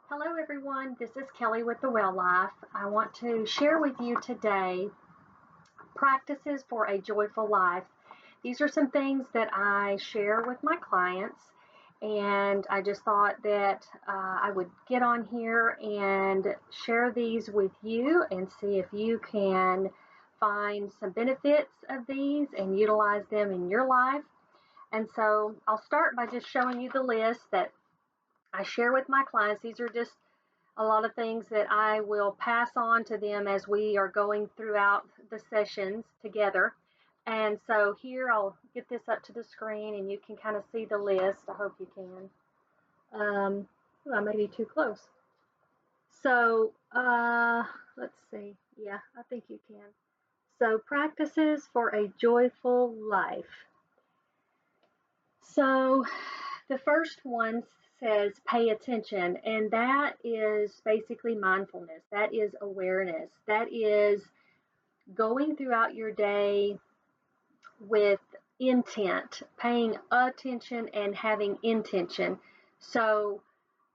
Hello, everyone. This is Kelly with the Well Life. I want to share with you today practices for a joyful life. These are some things that I share with my clients, and I just thought that I would get on here and share these with you and see if you can find some benefits of these and utilize them in your life. And so I'll start by just showing you the list that I share with my clients. These are just a lot of things that I will pass on to them as we are going throughout the sessions together. And so here I'll get this up to the screen and you can kind of see the list. I hope you can. I may be too close. So let's see. Yeah, I think you can. So practices for a joyful life. So the first one says pay attention, and that is basically mindfulness. That is awareness. That is going throughout your day with intent, paying attention and having intention. So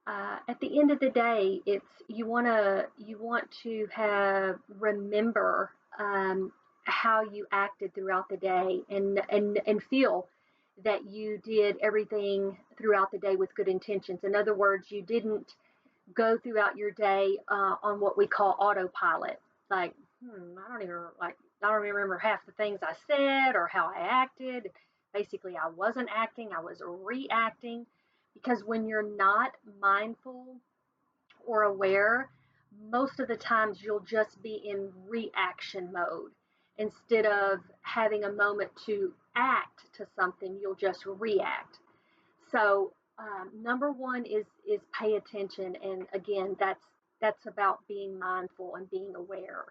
at the end of the day, it's you want to have remember how you acted throughout the day and feel that you did everything throughout the day with good intentions. In other words, you didn't go throughout your day on what we call autopilot. Like, I don't even remember half the things I said or how I acted. Basically, I wasn't acting, I was reacting. Because when you're not mindful or aware, most of the times you'll just be in reaction mode. Instead of having a moment to act to something, you'll just react. So number one is pay attention, and again, that's about being mindful and being aware,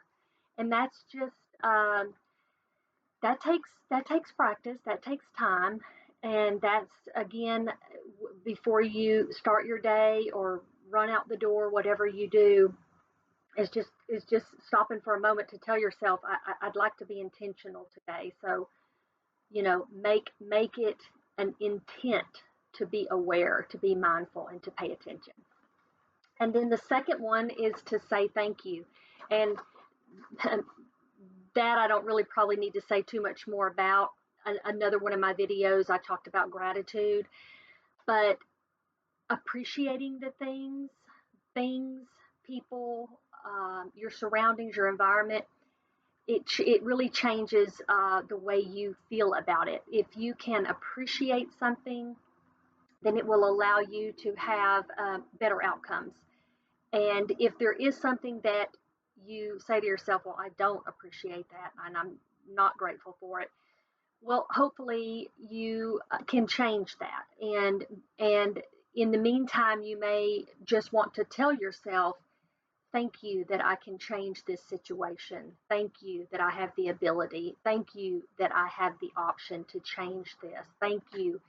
and that's just that takes practice, that takes time, and that's again before you start your day or run out the door, whatever you do, is just stopping for a moment to tell yourself, I'd like to be intentional today. So make it an intent to be aware, to be mindful, and to pay attention. And then the second one is to say thank you. And that I don't really probably need to say too much more about. Another one of my videos, I talked about gratitude, but appreciating the things, people, your surroundings, your environment, it really changes the way you feel about it. If you can appreciate something, then it will allow you to have better outcomes. And if there is something that you say to yourself, well, I don't appreciate that and I'm not grateful for it, well, hopefully you can change that. And in the meantime, you may just want to tell yourself, thank you that I can change this situation. Thank you that I have the ability. Thank you that I have the option to change this. Thank you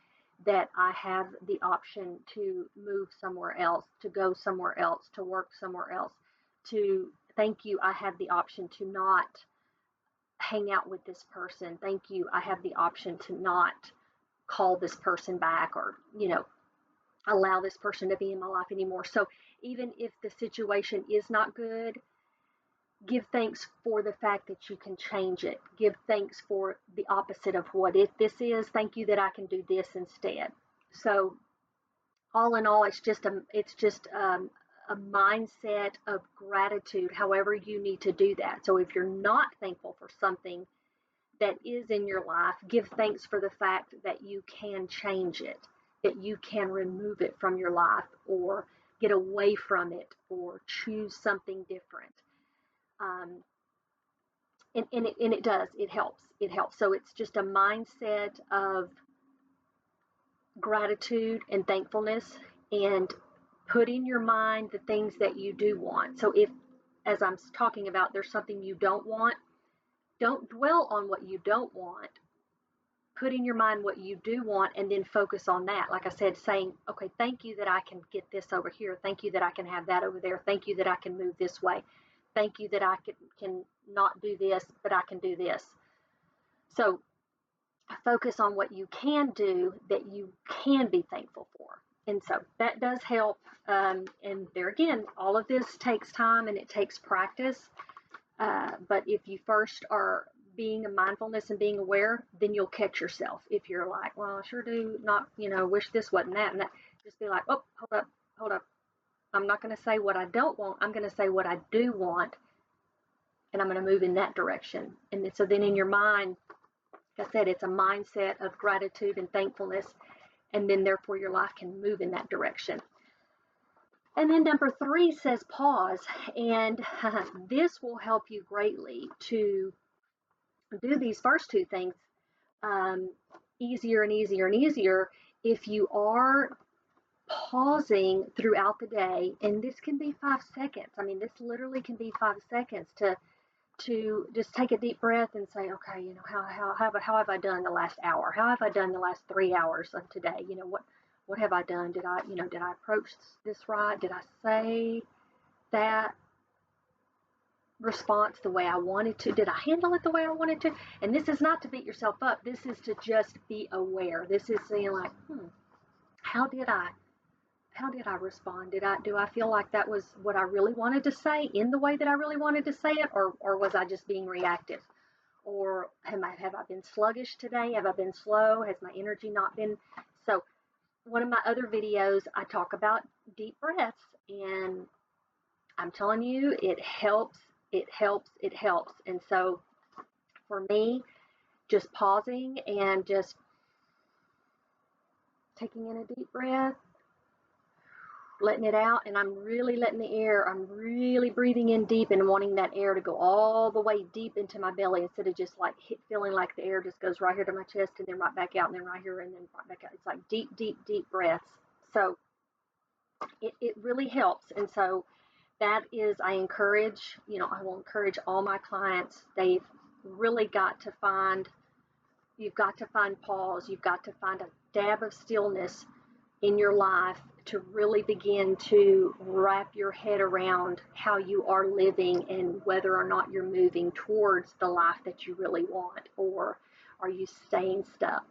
that I have the option to move somewhere else, to go somewhere else, to work somewhere else. To thank you, I have the option to not hang out with this person. Thank you, I have the option to not call this person back, or allow this person to be in my life anymore. So even if the situation is not good, give thanks for the fact that you can change it. Give thanks for the opposite of what this is. Thank you that I can do this instead. So all in all, it's just a mindset of gratitude. However, you need to do that. So if you're not thankful for something that is in your life, give thanks for the fact that you can change it, that you can remove it from your life or get away from it or choose something different. Um, and it does, it helps. It helps. So it's just a mindset of gratitude and thankfulness, and put in your mind the things that you do want. So if, as I'm talking about, there's something you don't want, don't dwell on what you don't want. Put in your mind what you do want and then focus on that. Like I said, saying, okay, thank you that I can get this over here. Thank you that I can have that over there. Thank you that I can move this way. Thank you that I can not do this, but I can do this. So focus on what you can do that you can be thankful for. And so that does help. And there again, all of this takes time and it takes practice. But if you first are being a mindfulness and being aware, then you'll catch yourself. If you're like, well, I sure do not, wish this wasn't that and that, just be like, oh, hold up. I'm not going to say what I don't want. I'm going to say what I do want, and I'm going to move in that direction. And so then in your mind, like I said, it's a mindset of gratitude and thankfulness, and then therefore your life can move in that direction. And then number 3 says pause, and this will help you greatly to do these first 2 things um, easier and easier and easier if you are pausing throughout the day. And this can be 5 seconds. I mean, this literally can be 5 seconds to just take a deep breath and say, okay, how have I done the last hour? How have I done the last 3 hours of today? What have I done? Did I approach this right? Did I say that response the way I wanted to? Did I handle it the way I wanted to? And this is not to beat yourself up. This is to just be aware. This is saying like, how did I respond? Do I feel like that was what I really wanted to say in the way that I really wanted to say it, or was I just being reactive? Or have I been sluggish today? Have I been slow? Has my energy not been? So one of my other videos, I talk about deep breaths, and I'm telling you, it helps, it helps, it helps. And so for me, just pausing and just taking in a deep breath, letting it out, and I'm really I'm really breathing in deep and wanting that air to go all the way deep into my belly instead of just like feeling like the air just goes right here to my chest and then right back out and then right here and then right back out. It's like deep, deep, deep breaths. So it really helps. And so that is, I will encourage all my clients. They've really you've got to find pause. You've got to find a dab of stillness in your life to really begin to wrap your head around how you are living and whether or not you're moving towards the life that you really want, or are you staying stuck?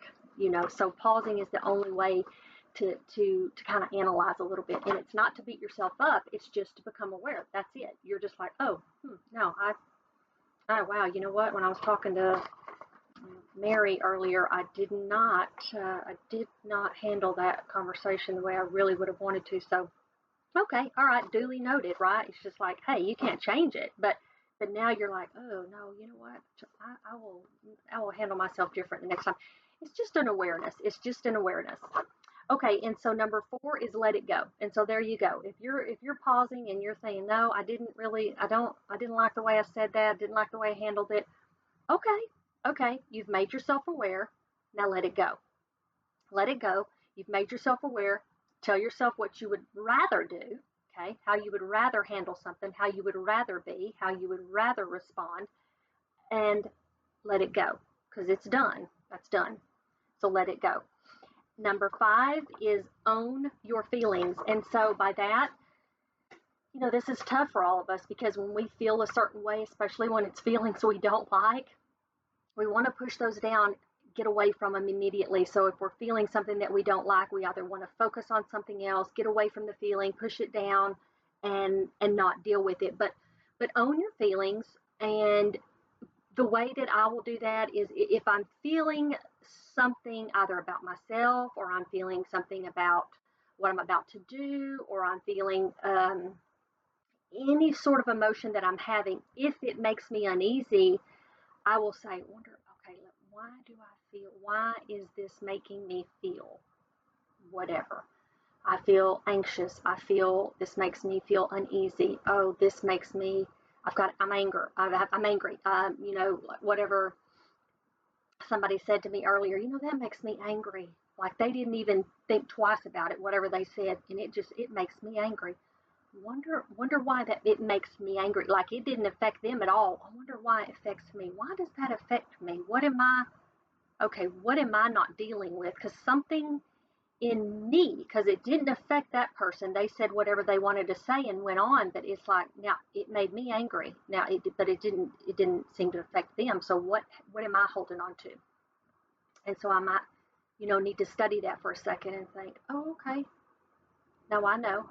So pausing is the only way to kind of analyze a little bit. And it's not to beat yourself up, it's just to become aware. That's it. You're just like, oh, no, oh wow, you know what? When I was talking to Mary earlier, I did not handle that conversation the way I really would have wanted to. So, okay, all right, duly noted, right? It's just like, hey, you can't change it, but now you're like, oh no, you know what? I will handle myself different the next time. It's just an awareness. It's just an awareness. Okay, and so number 4 is let it go. And so there you go. If you're pausing and you're saying, no, I didn't like the way I said that, didn't like the way I handled it. Okay, okay, you've made yourself aware. Now let it go. Let it go. You've made yourself aware. Tell yourself what you would rather do, okay? How you would rather handle something, how you would rather be, how you would rather respond, and let it go because it's done. That's done. So let it go. Number 5 is own your feelings. And so by that, this is tough for all of us because when we feel a certain way, especially when it's feelings we don't like, we want to push those down, get away from them immediately. So if we're feeling something that we don't like, we either want to focus on something else, get away from the feeling, push it down, and not deal with it. But own your feelings. And the way that I will do that is if I'm feeling something either about myself, or I'm feeling something about what I'm about to do, or I'm feeling any sort of emotion that I'm having, if it makes me uneasy, I will say, okay, why do I feel, why is this making me feel whatever? I feel anxious. I feel this makes me feel uneasy. Oh, this makes me, I'm angry. I'm angry. Whatever somebody said to me earlier, that makes me angry. Like they didn't even think twice about it, whatever they said. And it makes me angry. Wonder why that it makes me angry. Like it didn't affect them at all. I wonder why it affects me. Why does that affect me? What am I not dealing with? Because something in me, because it didn't affect that person. They said whatever they wanted to say and went on, but it's like now it made me angry. But it didn't seem to affect them. So what am I holding on to? And so I might, need to study that for a second and think, oh, okay. No, I know.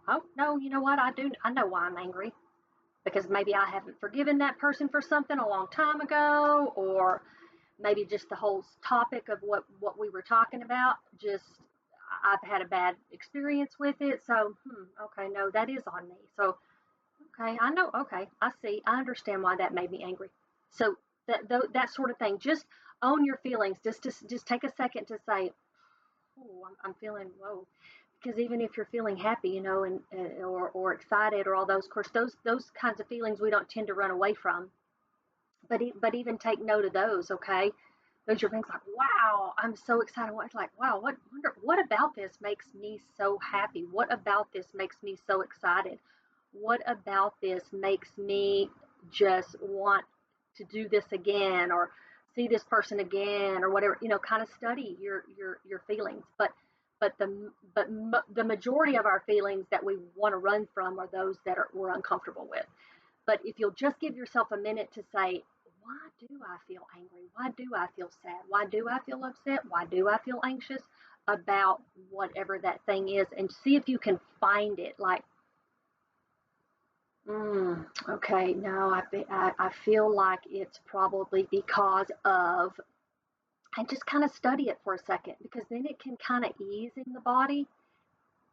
Oh, no, you know what? I know why I'm angry, because maybe I haven't forgiven that person for something a long time ago, or maybe just the whole topic of what we were talking about. Just I've had a bad experience with it. So, okay, no, that is on me. So, okay, I know. Okay, I see. I understand why that made me angry. So that sort of thing. Just own your feelings. Just take a second to say, "Oh, I'm feeling whoa." Because even if you're feeling happy, and or excited or all those, of course, those kinds of feelings we don't tend to run away from. But even take note of those. Okay, those are things like, wow, I'm so excited. What like, wow, what about this makes me so happy? What about this makes me so excited? What about this makes me just want to do this again, or see this person again, or whatever? Kind of study your feelings. But the majority of our feelings that we want to run from are those that we're uncomfortable with. But if you'll just give yourself a minute to say, why do I feel angry? Why do I feel sad? Why do I feel upset? Why do I feel anxious about whatever that thing is? And see if you can find it. Like, okay, no, I feel like it's probably because of, and just kind of study it for a second, because then it can kind of ease in the body.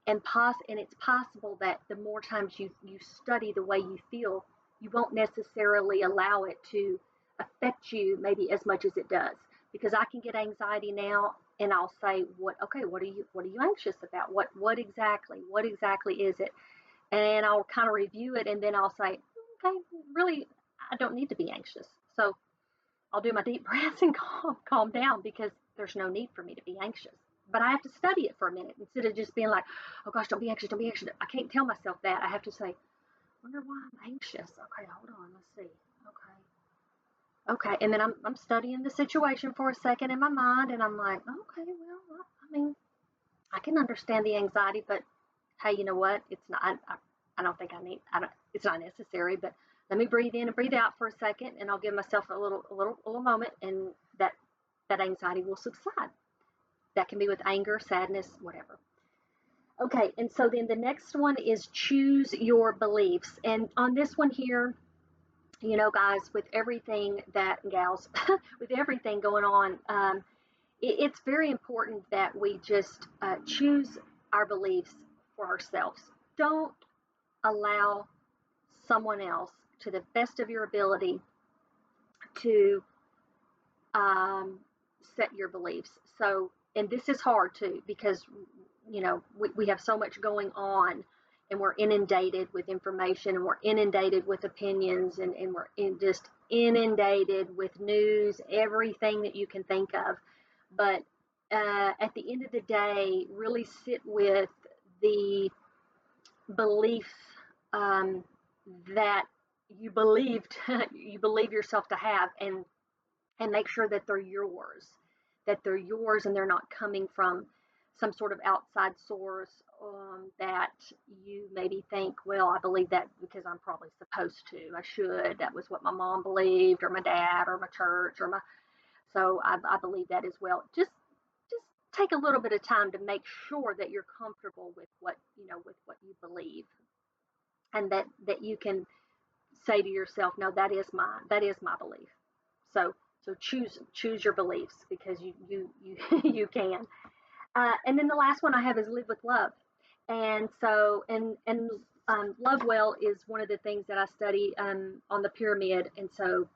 And it's possible that the more times you study the way you feel, you won't necessarily allow it to affect you maybe as much as it does. Because I can get anxiety now, and I'll say, what are you anxious about? What exactly is it? And I'll kind of review it, and then I'll say, okay, really, I don't need to be anxious. So I'll do my deep breaths and calm down, because there's no need for me to be anxious. But I have to study it for a minute instead of just being like, oh gosh, don't be anxious, don't be anxious. I can't tell myself that. I have to say, wonder why I'm anxious. Okay, hold on, let's see. Okay. Okay. And then I'm studying the situation for a second in my mind, and I'm like, okay, well, I mean, I can understand the anxiety, but hey, you know what? It's not. I don't think I need. I don't. It's not necessary. But let me breathe in and breathe out for a second, and I'll give myself a little moment, and that anxiety will subside. That can be with anger, sadness, whatever. Okay, and so then the next one is choose your beliefs. And on this one here, guys, with everything that gals, with everything going on, it's very important that we just choose our beliefs for ourselves. Don't allow someone else, to the best of your ability, to um, set your beliefs. So, and this is hard too, because we have so much going on, and we're inundated with information, and we're inundated with opinions, and we're just inundated with news, everything that you can think of. But at the end of the day, really sit with the belief um, that you believed you believe yourself to have, and make sure that they're yours and they're not coming from some sort of outside source, that you maybe think, well, I believe that because I'm probably supposed to, I should, that was what my mom believed, or my dad, or my church, or my, so I believe that as well. Just take a little bit of time to make sure that you're comfortable with what you believe, and that you can say to yourself, no, that is my belief. So choose your beliefs, because you you can. And then the last one I have is live with love. And love well is one of the things that I study on the pyramid, and so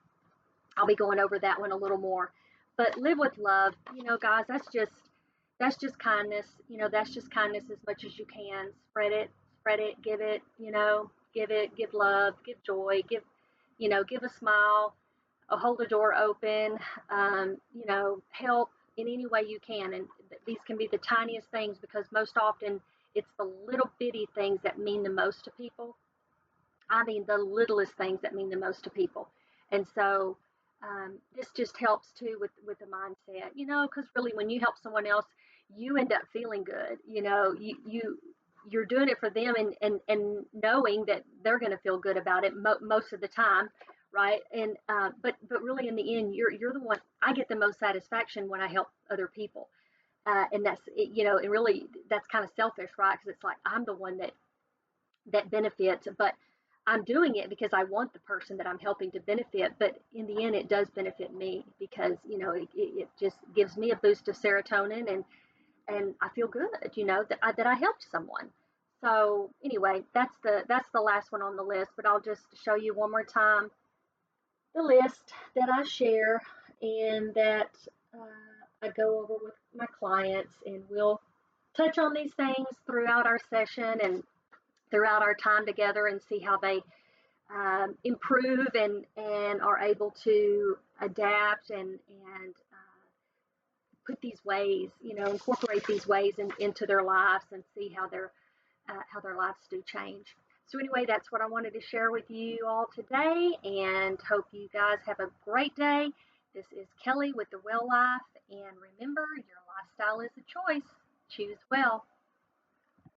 I'll be going over that one a little more. But live with love, guys, that's just kindness. That's just kindness as much as you can. Spread it, give love, give joy, give a smile, hold a door open, help in any way you can. And these can be the tiniest things, because most often it's the little bitty things that mean the most to people. I mean, the littlest things that mean the most to people. And so this just helps too with the mindset, because really when you help someone else, you end up feeling good. You're doing it for them, and knowing that they're going to feel good about it most of the time, right? And but really in the end, you're the one. I get the most satisfaction when I help other people, And that's you know, and really that's kind of selfish, right? Because it's like I'm the one that benefits, but I'm doing it because I want the person that I'm helping to benefit. But in the end, it does benefit me because you know it just gives me a boost of serotonin, and I feel good, you know, that I helped someone. So anyway, that's the last one on the list. But I'll just show you one more time the list that I share and that I go over with my clients, and we'll touch on these things throughout our session and throughout our time together and see how they improve and are able to adapt and put these ways, you know, incorporate these ways into their lives and see how their lives do change. So anyway, that's what I wanted to share with you all today, and hope you guys have a great day. This is Kelly with the Well Life, and remember, your lifestyle is a choice. Choose well.